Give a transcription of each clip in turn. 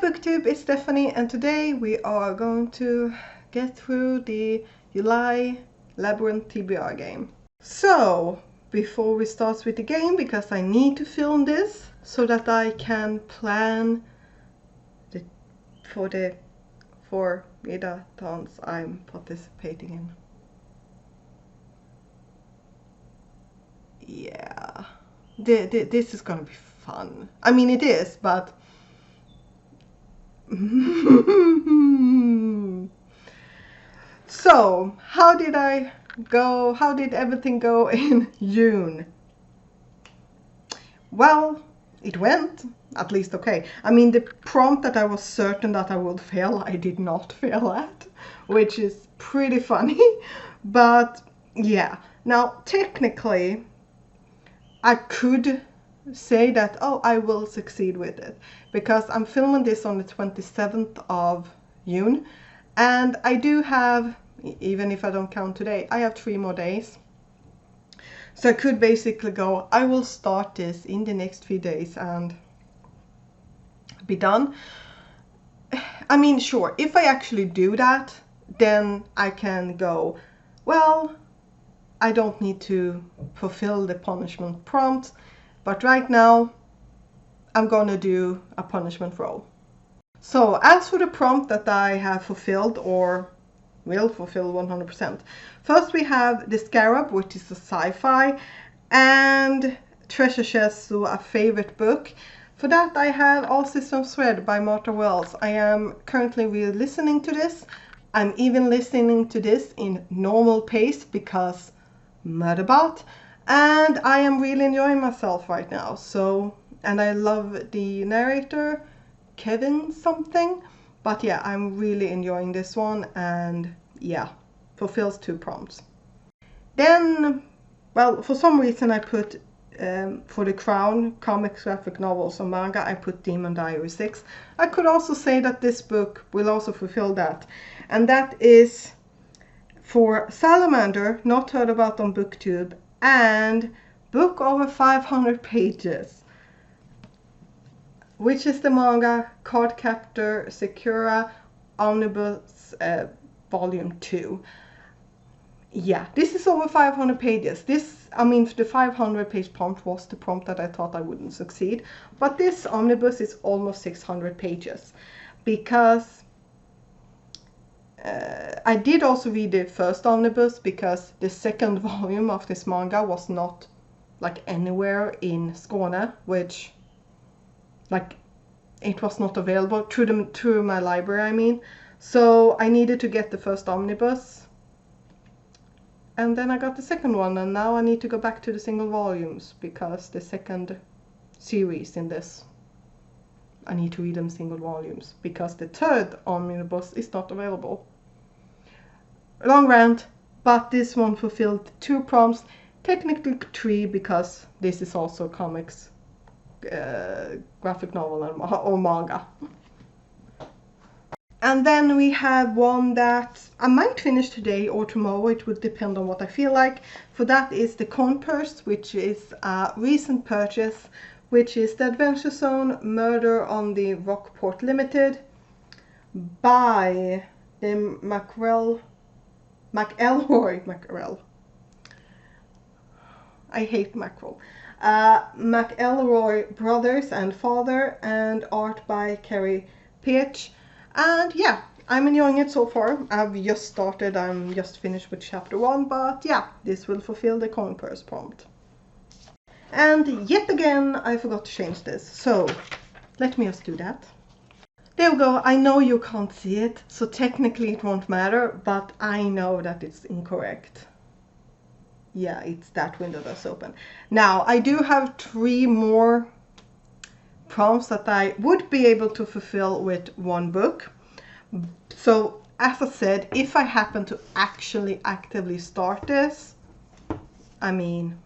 Booktube, it's Stephanie, and today we are going to get through the July Labyrinth TBR game. So, before we start with the game, because I need to film this so that I can plan for the 4 readathons I'm participating in. Yeah, this is gonna be fun. I mean, it is, but so, how did I go? How did everything go in June? Well, it went at least okay. I mean, the prompt that I was certain that I would fail, I did not fail at, which is pretty funny. But yeah, now technically I could say that, oh, I will succeed with it, because I'm filming this on the 27th of June, and I do have, even if I don't count today, I have 3 more days. So I could basically go, I will start this in the next few days and be done. I mean, sure, if I actually do that, then I can go, well, I don't need to fulfill the punishment prompt, but right now I'm gonna do a punishment roll. So as for the prompt that I have fulfilled or will fulfill 100%, first we have The Scarab, which is a sci-fi, and Treasure Chest, so a favorite book. For that I have All Systems Red by Martha Wells. I am currently re-listening to this. I'm even listening to this in normal pace because Murderbot, and I am really enjoying myself right now. So, and I love the narrator, Kevin something, but yeah, I'm really enjoying this one, and yeah, fulfills 2 prompts. Then, well, for some reason I put for the Crown comics, graphic novels, or manga, I put Demon Diary 6. I could also say that this book will also fulfill that, and that is for Salamander, not heard about on Booktube, and book over 500 pages, which is the manga Cardcaptor Sakura Omnibus Volume 2. Yeah, this is over 500 pages. This, I mean, the 500 page prompt was the prompt that I thought I wouldn't succeed, but this omnibus is almost 600 pages, because I did also read the first omnibus, because the second volume of this manga was not like anywhere in Skåne, which, like, it was not available through my library, I mean. So I needed to get the first omnibus, and then I got the second one, and now I need to go back to the single volumes, because the second series in this, I need to read them single volumes, because the third omnibus is not available. Long rant, but this one fulfilled 2 prompts, technically 3, because this is also comics, graphic novel, or manga. And then we have one that I might finish today or tomorrow, it would depend on what I feel like. For that is The Coin Purse, which is a recent purchase, which is the Adventure Zone Murder on the Rockport Limited by the McElroy. I hate mackerel. McElroy brothers and father, and art by Carrie Peach. And yeah, I'm enjoying it so far. I've just started, I'm just finished with chapter 1, but yeah, this will fulfill the coin purse prompt. And yet again, I forgot to change this, so let me just do that. There we go. I know you can't see it, so technically it won't matter, but I know that it's incorrect. Yeah, it's that window that's open. Now, I do have 3 more prompts that I would be able to fulfill with 1 book. So, as I said, if I happen to actually actively start this, I mean,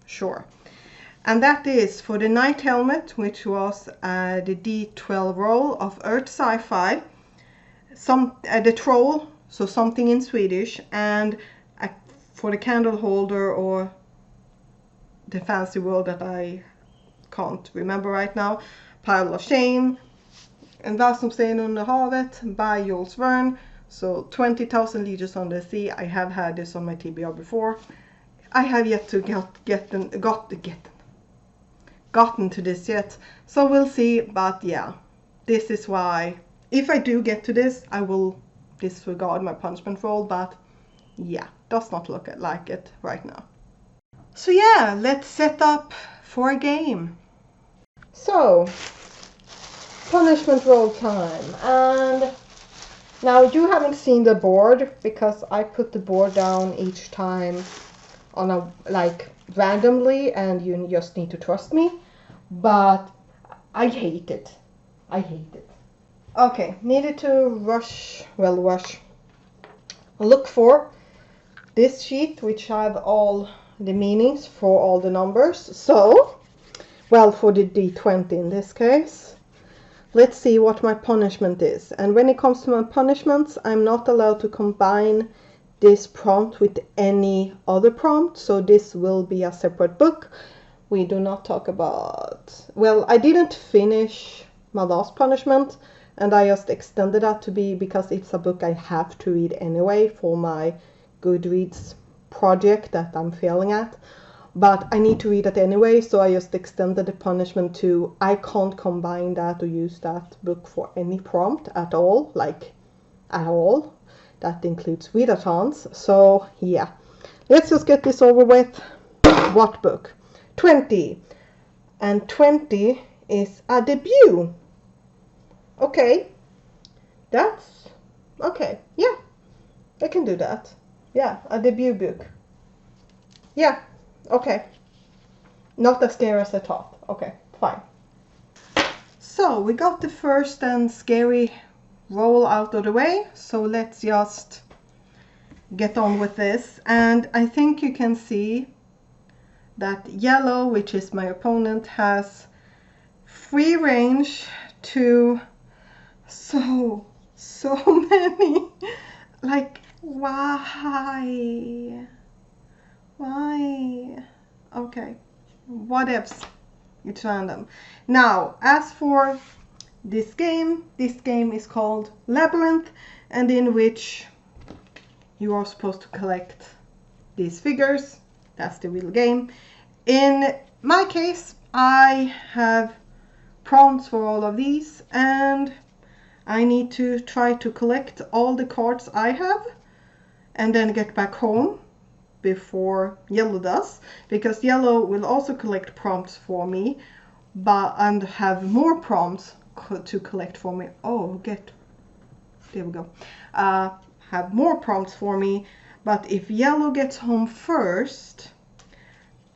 sure. And that is for the Night Helmet, which was the D12 roll of Earth Sci-Fi, the Troll, so something in Swedish, and for the candle holder, or the fancy word that I can't remember right now, Pile of Shame, En värld som sten under havet by Jules Verne. So 20,000 Leagues Under the Sea. I have had this on my TBR before. I have yet to gotten to this yet. So we'll see, but yeah. This is why, if I do get to this, I will disregard my punishment roll, but yeah, does not look like it right now. So yeah, let's set up for a game. So, punishment roll time, and now you haven't seen the board because I put the board down each time on a randomly, and you just need to trust me, but I hate it. I hate it. Okay, needed to look for this sheet, which have all the meanings for all the numbers. So, well, for the D20 in this case. Let's see what my punishment is. And when it comes to my punishments, I'm not allowed to combine this prompt with any other prompt. So this will be a separate book. We do not talk about... Well, I didn't finish my last punishment, and I just extended that to be because it's a book I have to read anyway for my Goodreads project that I'm failing at. But I need to read it anyway, so I just extended the punishment to I can't combine that or use that book for any prompt at all, at all. That includes readathons. So yeah, let's just get this over with. What book? 20. And 20 is a debut. Okay, that's okay. Yeah, I can do that. Yeah, a debut book. Yeah, okay. Not as scary as I thought. Okay, fine. So we got the first and scary roll out of the way. So let's just get on with this. And I think you can see that yellow, which is my opponent, has free range to so many. Like, why? Okay, what ifs? It's random. Now, as for this game is called Labyrinth, and in which you are supposed to collect these figures. That's the real game. In my case, I have prompts for all of these, and I need to try to collect all the cards I have and then get back home before yellow does, because yellow will also collect prompts for me and have more prompts to collect for me. There we go. Have more prompts for me, but if yellow gets home first,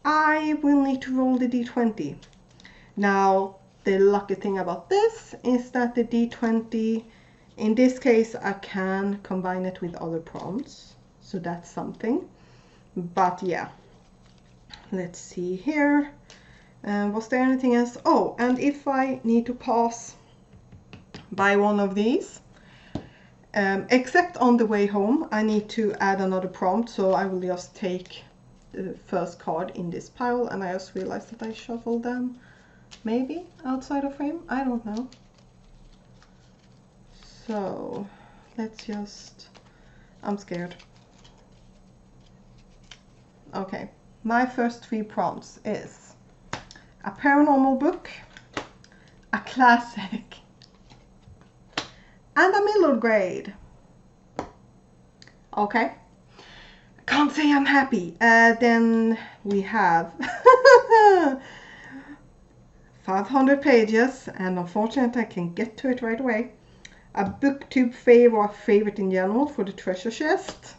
I will need to roll the D20. Now, the lucky thing about this is that the D20, in this case, I can combine it with other prompts, so that's something. But yeah, let's see here. Was there anything else? Oh, and if I need to pass by one of these, except on the way home, I need to add another prompt, so I will just take the first card in this pile, and I just realized that I shuffled them maybe outside of frame. I don't know. So let's just... I'm scared. Okay, my first 3 prompts is a paranormal book, a classic, and a middle grade. Okay, I can't say I'm happy. Then we have 500 pages, and unfortunately I can get to it right away. A booktube favorite in general for the treasure chest.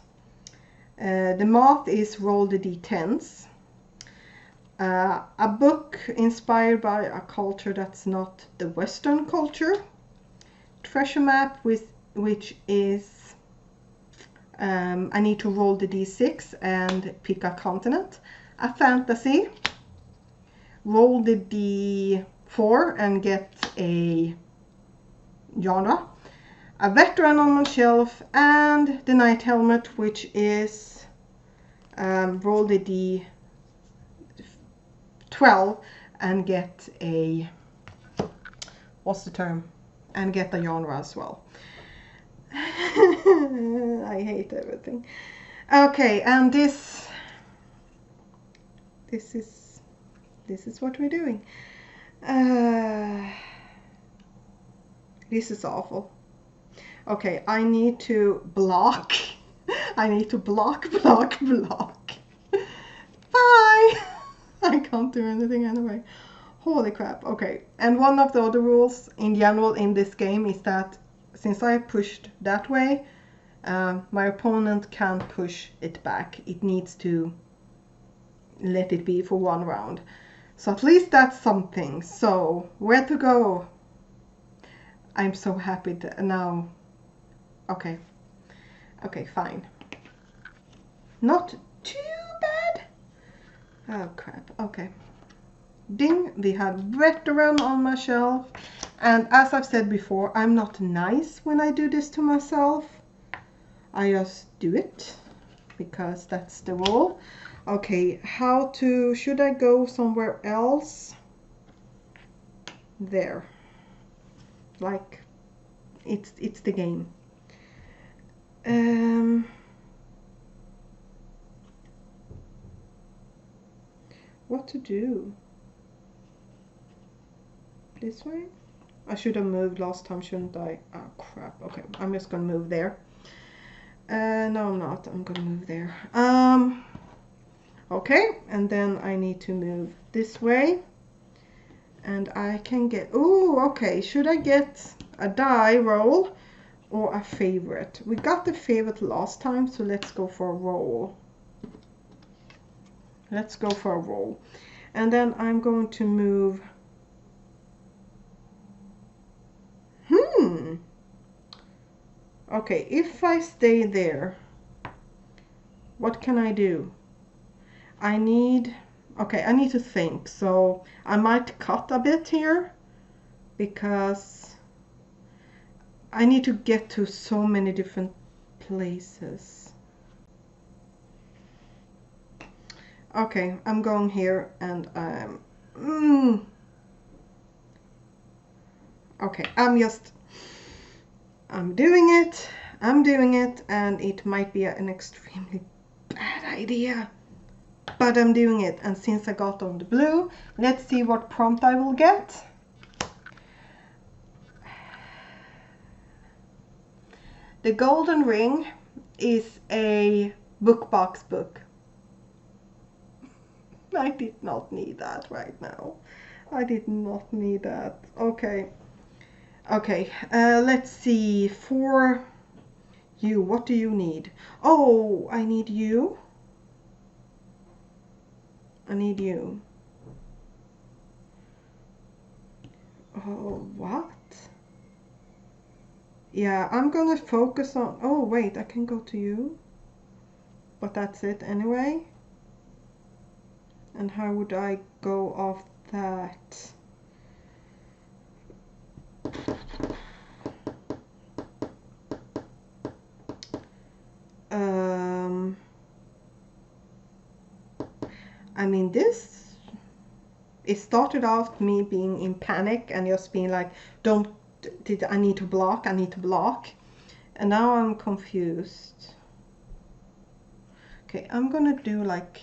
The math is roll the d10s. A book inspired by a culture that's not the Western culture. Treasure map which is I need to roll the d6 and pick a continent. A fantasy. Roll the d4 and get a genre. A veteran on my shelf, and the Knight Helmet, which is roll the d12 and get a, what's the term? and get the genre as well. I hate everything. Okay, and this is what we're doing. This is awful. Okay, I need to block. I need to block. Bye! I can't do anything anyway. Holy crap. Okay, and one of the other rules in general in this game is that since I pushed that way, my opponent can't push it back. It needs to let it be for one round. So at least that's something. So where to go? I'm so happy now. Okay. Okay, fine. Not too bad. Oh crap. Okay. Ding, we have veteran on my shelf. And as I've said before, I'm not nice when I do this to myself. I just do it because that's the rule. Okay, should I go somewhere else? There. Like, it's the game. What to do? This way? I should have moved last time, shouldn't I? Oh crap. Okay, I'm just gonna move there. No, I'm not. I'm gonna move there. Okay, and then I need to move this way. And I can get... Oh, okay. Should I get a die roll or a favorite? We got the favorite last time, so let's go for a roll. Let's go for a roll. And then I'm going to move... Okay, if I stay there, what can I do? I need to think. So I might cut a bit here because I need to get to so many different places. Okay, I'm going here and I'm... Okay, I'm doing it, and it might be an extremely bad idea, but I'm doing it. And since I got on the blue, let's see what prompt I will get. The golden ring is a bookbox book. I did not need that right now. I did not need that. Okay. Okay, let's see. For you, what do you need? Oh, I need you. I need you. Oh, what? Yeah, I'm gonna focus on... Oh, wait, I can go to you. But that's it anyway. And how would I go off that? I mean, it started out me being in panic and just being like, I need to block, and now I'm confused. Okay, I'm gonna do like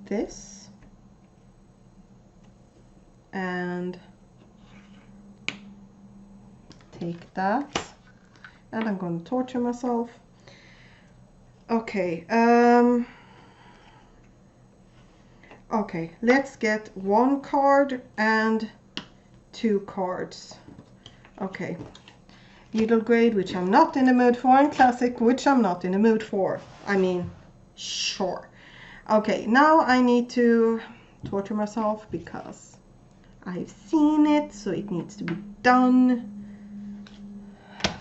this and take that, and I'm gonna torture myself. Okay, okay, let's get 1 card and 2 cards. Okay, middle grade, which I'm not in the mood for, and classic, which I'm not in the mood for. I mean, sure. Okay, now I need to torture myself because I've seen it, so it needs to be done.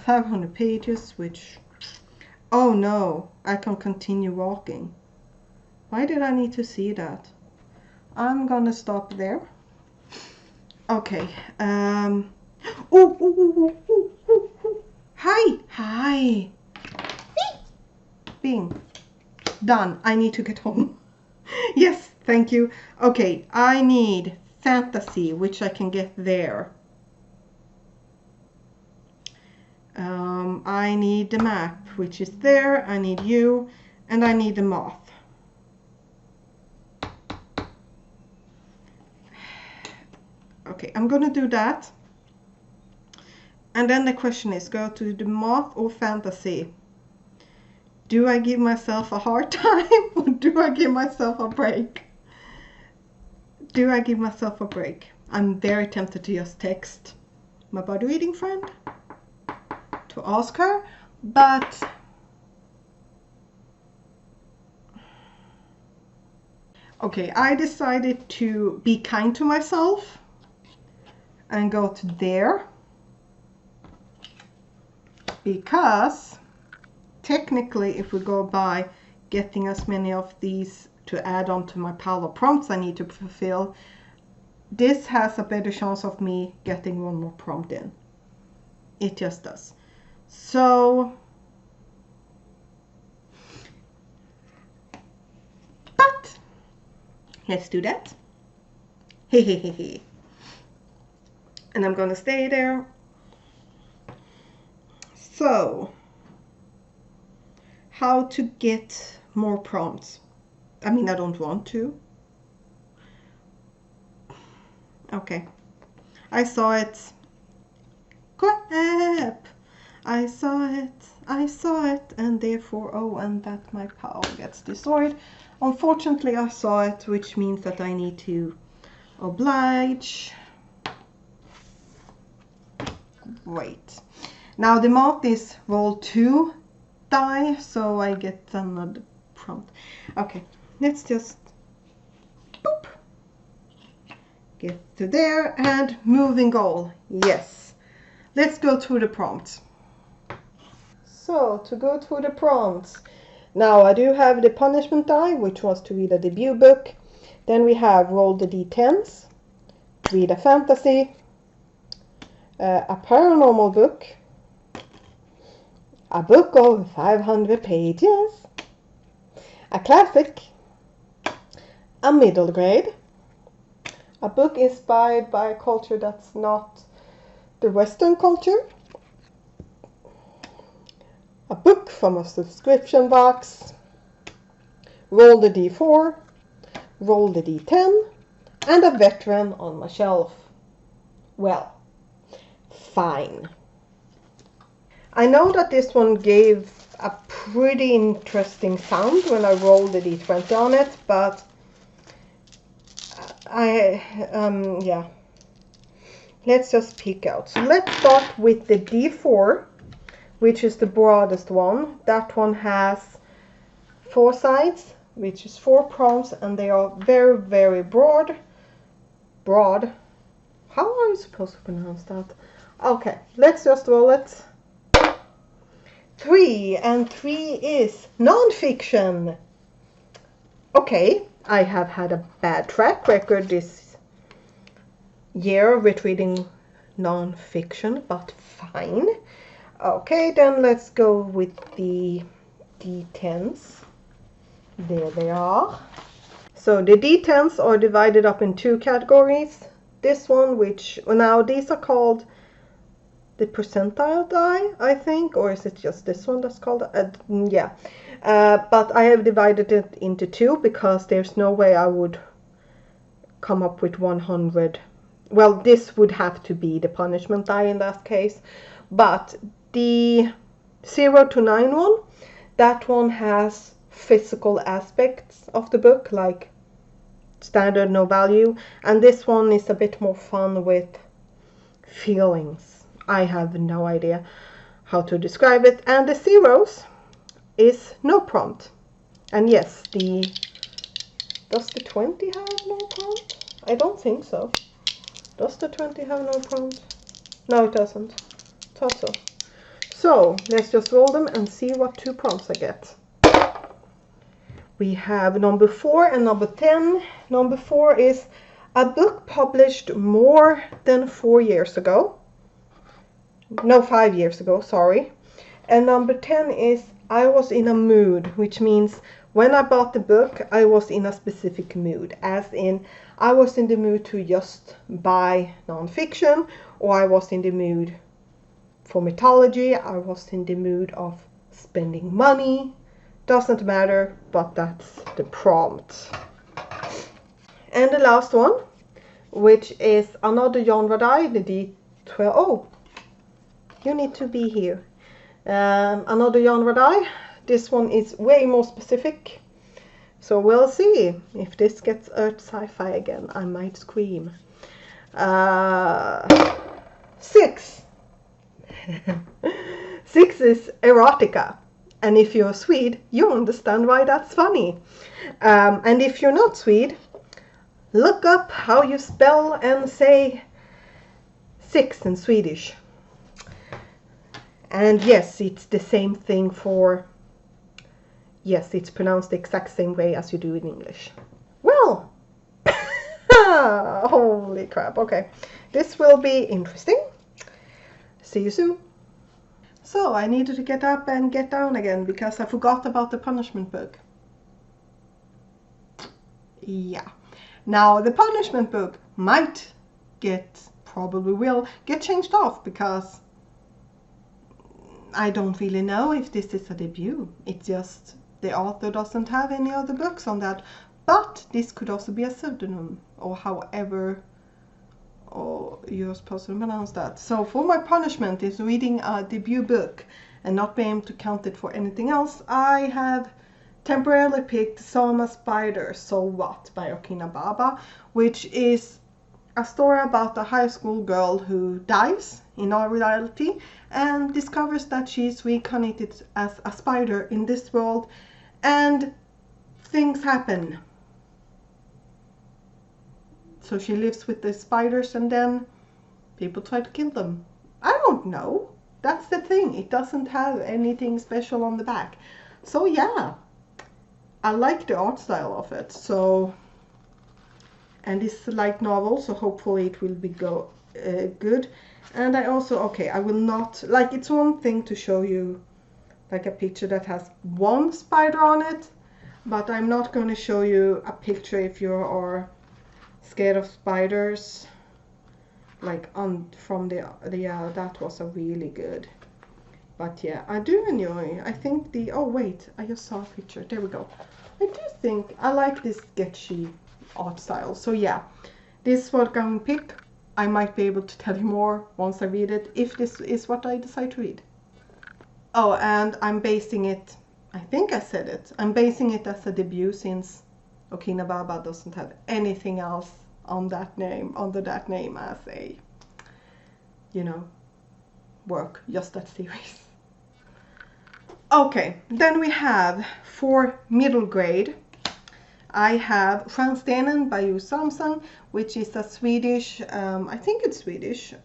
500 pages, which... Oh no, I can continue walking. Why did I need to see that? I'm gonna stop there. Okay. Hi. Bing. Done. I need to get home. Yes, thank you. Okay, I need fantasy, which I can get there. I need the map, which is there. I need you, and I need the moth. Okay, I'm gonna do that. And then the question is, go to the moth or fantasy? Do I give myself a hard time or do I give myself a break? Do I give myself a break? I'm very tempted to just text my body reading friend to ask her, but okay, I decided to be kind to myself and go to there, because technically if we go by getting as many of these to add on to my pile of prompts I need to fulfill, this has a better chance of me getting one more prompt in. It just does. So, but let's do that. Hehehehe. And I'm gonna stay there. So, how to get more prompts? I mean, I don't want to. Okay, I saw it. Crap! I saw it, and therefore, oh, and that my pile gets destroyed. Unfortunately, I saw it, which means that I need to oblige. Great. Now the moth is roll 2 die, so I get another prompt. Okay, let's just boop. Get to there and moving goal. Yes. Let's go through the prompts. So, to go through the prompts. Now, I do have the punishment die, which was to read a debut book. Then we have roll the d10s, read a fantasy, a paranormal book, a book of 500 pages, a classic, a middle grade, a book inspired by a culture that's not the Western culture, a book from a subscription box, roll the d4, roll the d10, and a veteran on my shelf. Well, fine. I know that this one gave a pretty interesting sound when I rolled the d20 on it, but yeah. Let's just pick out. So let's start with the d4, which is the broadest one. That one has 4 sides, which is 4 prompts, and they are very, very broad. Broad. How are you supposed to pronounce that? Okay, let's just roll it. 3, and 3 is non-fiction. Okay, I have had a bad track record this year with reading non-fiction, but fine. Okay, then let's go with the d10s. There they are. So the d10s are divided up in 2 categories. This one, which now these are called the percentile die, I think, or is it just this one that's called? Yeah. But I have divided it into 2 because there's no way I would come up with 100. Well, this would have to be the punishment die in that case. But the 0 to 9 one, that one has physical aspects of the book, like standard, no value. And this one is a bit more fun with feelings. I have no idea how to describe it. And the zeros is no prompt. And yes, does the 20 have no prompt? I don't think so. Does the 20 have no prompt? No, it doesn't. Thought so. So let's just roll them and see what 2 prompts I get. We have number 4 and number 10. Number 4 is a book published more than 4 years ago. No, 5 years ago, sorry. And number 10 is I was in a mood, which means when I bought the book, I was in a specific mood, as in I was in the mood to just buy non-fiction, or I was in the mood For mythology, I was in the mood of spending money. Doesn't matter, but that's the prompt. And the last one, which is another genre die, the D12. Oh, you need to be here. Another genre die. This one is way more specific. So we'll see if this gets Earth Sci-Fi again. I might scream. 6. 6 is erotica. And if you're Swede, you understand why that's funny. And if you're not Swede, look up how you spell and say 6 in Swedish. And yes, it's the same thing for... Yes, it's pronounced the exact same way as you do in English. Well, holy crap. Okay, this will be interesting. See you soon. So I needed to get up and get down again because I forgot about the punishment book. Yeah. Now the punishment book probably will get changed off because I don't really know if this is a debut. It's just the author doesn't have any other books on that. But this could also be a pseudonym or however you're supposed to pronounce that. So for my punishment is reading a debut book and not being able to count it for anything else, I have temporarily picked Sama Spider, So What by Okina Baba, which is a story about a high school girl who dies in our reality and discovers that she's reincarnated as a spider in this world, and things happen. So she lives with the spiders and then people try to kill them. I don't know. That's the thing. It doesn't have anything special on the back. So yeah, I like the art style of it. So, and it's a light novel, so hopefully it will be good. And I also, okay, I will not, like, it's one thing to show you like a picture that has one spider on it, but I'm not going to show you a picture if you are scared of spiders. Like from the that was a really good. But yeah, I do enjoy. I think oh wait, I just saw a picture. There we go. I do think I like this sketchy art style. So yeah, this is what I'm going to pick. I might be able to tell you more once I read it, if this is what I decide to read. Oh, and I'm basing it, I think I said it, I'm basing it as a debut since Okina Baba doesn't have anything else on that name, under that name as a, you know, work, just that series. Okay, then we have for middle grade, I have Stjärnstenen by Jo Samson, which is a Swedish, I think it's Swedish,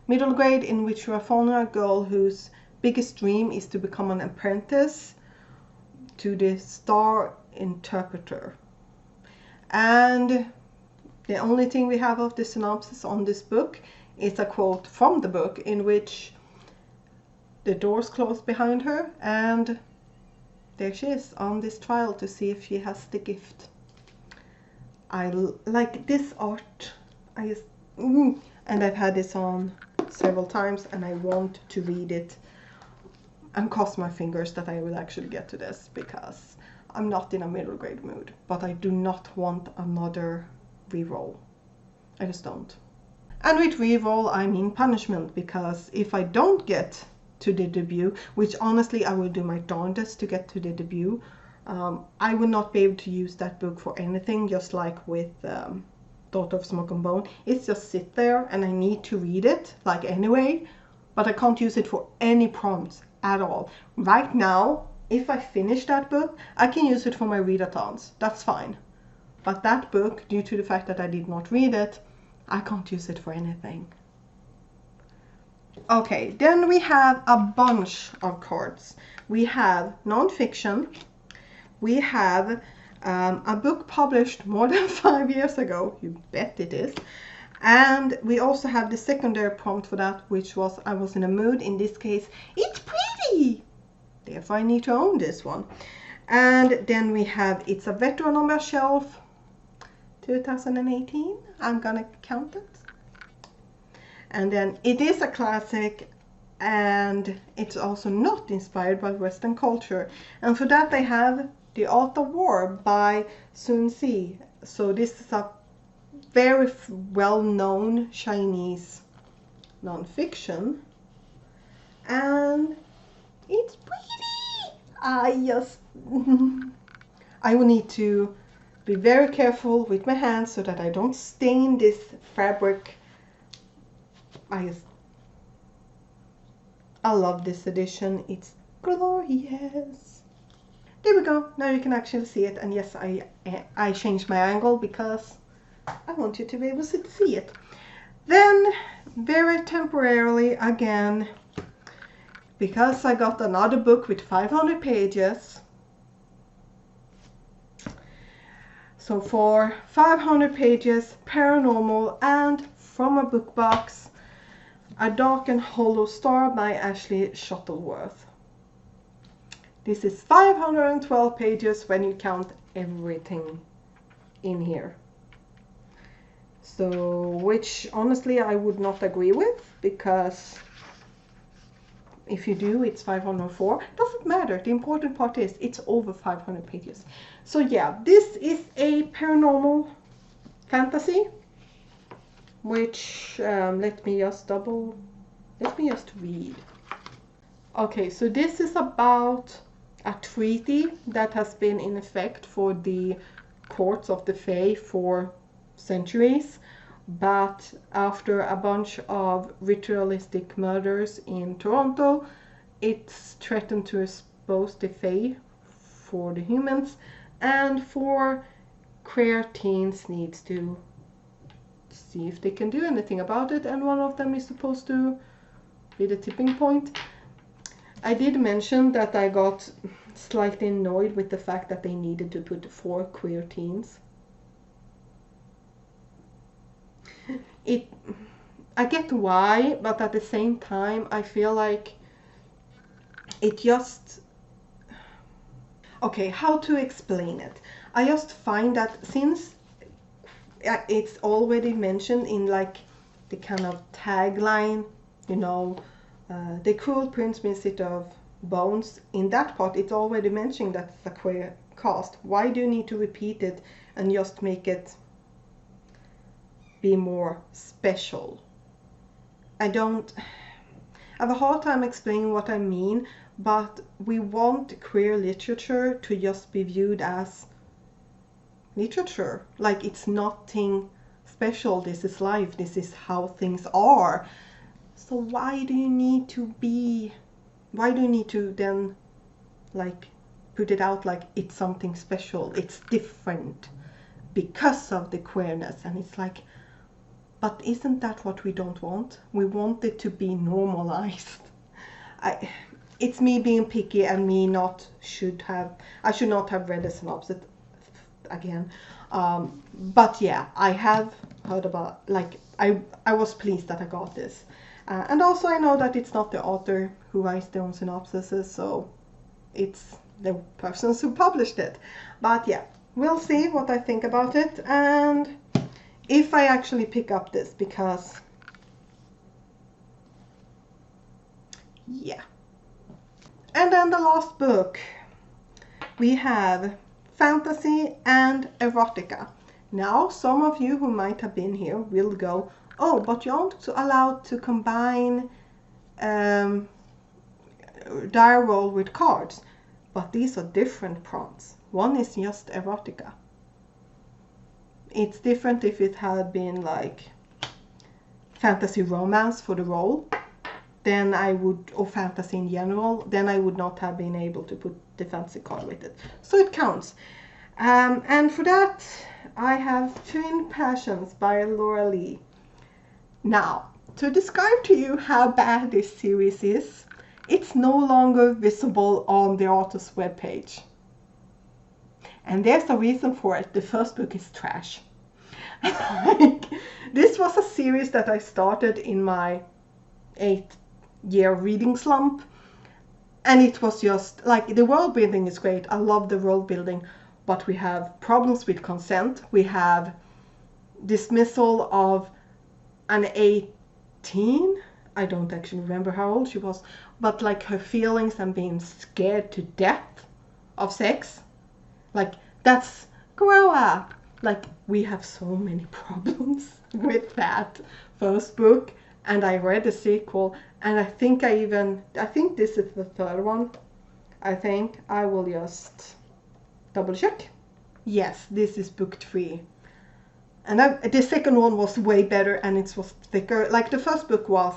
middle grade in which you follow a girl whose biggest dream is to become an apprentice to the star interpreter. And the only thing we have of the synopsis on this book is a quote from the book in which the doors close behind her and there she is on this trial to see if she has the gift. I like this art. And I've had this on several times and I want to read it and cross my fingers that I will actually get to this because I'm not in a middle grade mood, but I do not want another reroll. I just don't. And with reroll I mean punishment, because if I don't get to the debut, which honestly I will do my darndest to get to the debut, I will not be able to use that book for anything, just like with Daughter of Smoke and Bone. It's just sit there and I need to read it like anyway, but I can't use it for any prompts at all. Right now, if I finish that book, I can use it for my readathons. That's fine. But that book, due to the fact that I did not read it, I can't use it for anything. Okay, then we have a bunch of cards. We have non-fiction. We have a book published more than 5 years ago. You bet it is. And we also have the secondary prompt for that, which was I was in a mood. In this case, it's pretty. Therefore, I need to own this one. And then we have It's a Veteran on My Shelf, 2018. I'm gonna count it. And then It Is a Classic, and it's also not inspired by Western culture. And for that I have The Art of War by Sun Tzu. So this is a very well-known Chinese non-fiction, and it's pretty. I will need to be very careful with my hands so that I don't stain this fabric. I love this edition. It's glorious. There we go. Now you can actually see it. And yes, I changed my angle because I want you to be able to see it. Then, very temporarily again, because I got another book with 500 pages. So for 500 pages, paranormal, and from a book box, A Dark and Hollow Star by Ashley Shuttleworth. This is 512 pages when you count everything in here. So, which honestly I would not agree with, because if you do, it's 504. Doesn't matter. The important part is it's over 500 pages. So yeah, this is a paranormal fantasy, which let me just read. Okay, so this is about a treaty that has been in effect for the courts of the Fae for centuries, but after a bunch of ritualistic murders in Toronto, it's threatened to expose the Fae for the humans, and for queer teens needs to see if they can do anything about it, and one of them is supposed to be the tipping point. I did mention that I got slightly annoyed with the fact that they needed to put 4 queer teens. I get why, but at the same time I feel like it just... Okay, how to explain it? I just find that since it's already mentioned in like the kind of tagline, you know, the cruel prince instead of bones, in that part it's already mentioned that it's a queer cast. Why do you need to repeat it and just make it be more special? I have a hard time explaining what I mean, but we want queer literature to just be viewed as literature. Like, it's nothing special. This is life. This is how things are. So why do you need to then like put it out like it's something special? It's different because of the queerness. And it's like, but isn't that what we don't want? We want it to be normalized. It's me being picky, and me I should not have read the synopsis again. But yeah, I have heard about, like, I was pleased that I got this. And also I know that it's not the author who writes their own synopsises, so it's the persons who published it. But yeah, we'll see what I think about it, and if I actually pick up this, because yeah. And then the last book, we have fantasy and erotica. Now, some of you who might have been here will go, oh, but you aren't allowed to combine die roll with cards. But these are different prompts. One is just erotica. It's different if it had been like fantasy romance for the roll, then I would, or fantasy in general, then I would not have been able to put the fantasy card with it. So it counts. And for that, I have Twin Passions by Laura Lee. Now, to describe to you how bad this series is, it's no longer visible on the author's webpage. And there's a reason for it. The first book is trash. This was a series that I started in my 8-year reading slump. And it was just, like, the world building is great. I love the world building. But we have problems with consent. We have dismissal of an 18, I don't actually remember how old she was, but like her feelings and being scared to death of sex, like that's grow up. Like we have so many problems with that first book, and I read the sequel, and I think this is the third one. I think I will just double check. Yes, this is book 3. And the second one was way better, and it was thicker. Like the first book was,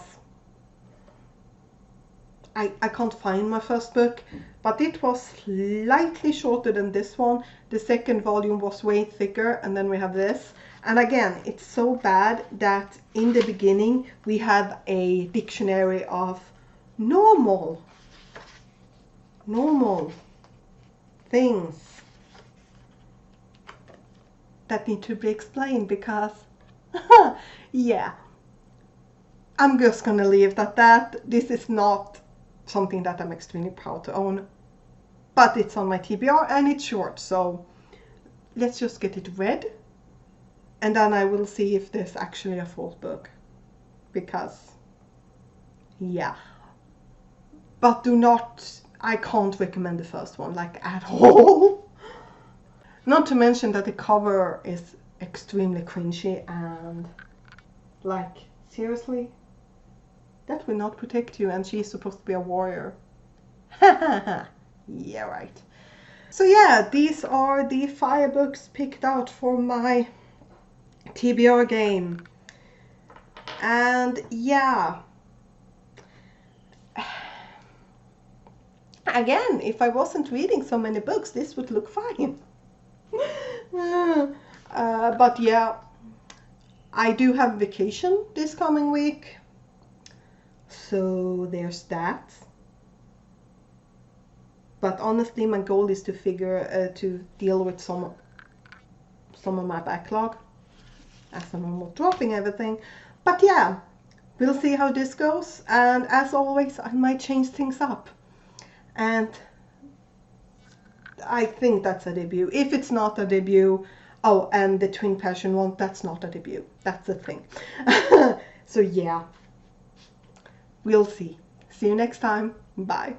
I can't find my first book, but it was slightly shorter than this one. The second volume was way thicker, and then we have this. And again, it's so bad that in the beginning we have a dictionary of normal things that need to be explained, because yeah, I'm just gonna leave it at that. This is not something that I'm extremely proud to own, but it's on my TBR and it's short, so let's just get it read, and then I will see if there's actually a fourth book, because yeah. But I can't recommend the first one, like, at all. Not to mention that the cover is extremely cringy, and like, seriously? That will not protect you, and she's supposed to be a warrior. Yeah, right. So yeah, these are the 5 books picked out for my TBR game. And yeah, again, if I wasn't reading so many books, this would look fine. But yeah, I do have vacation this coming week, so there's that. But honestly, my goal is to deal with some of my backlog, as I'm not dropping everything. But yeah, we'll see how this goes, and as always, I might change things up. And I think that's a debut. If it's not a debut, oh, and the Twin Passion one, that's not a debut. That's the thing. So yeah, we'll see. See you next time. Bye.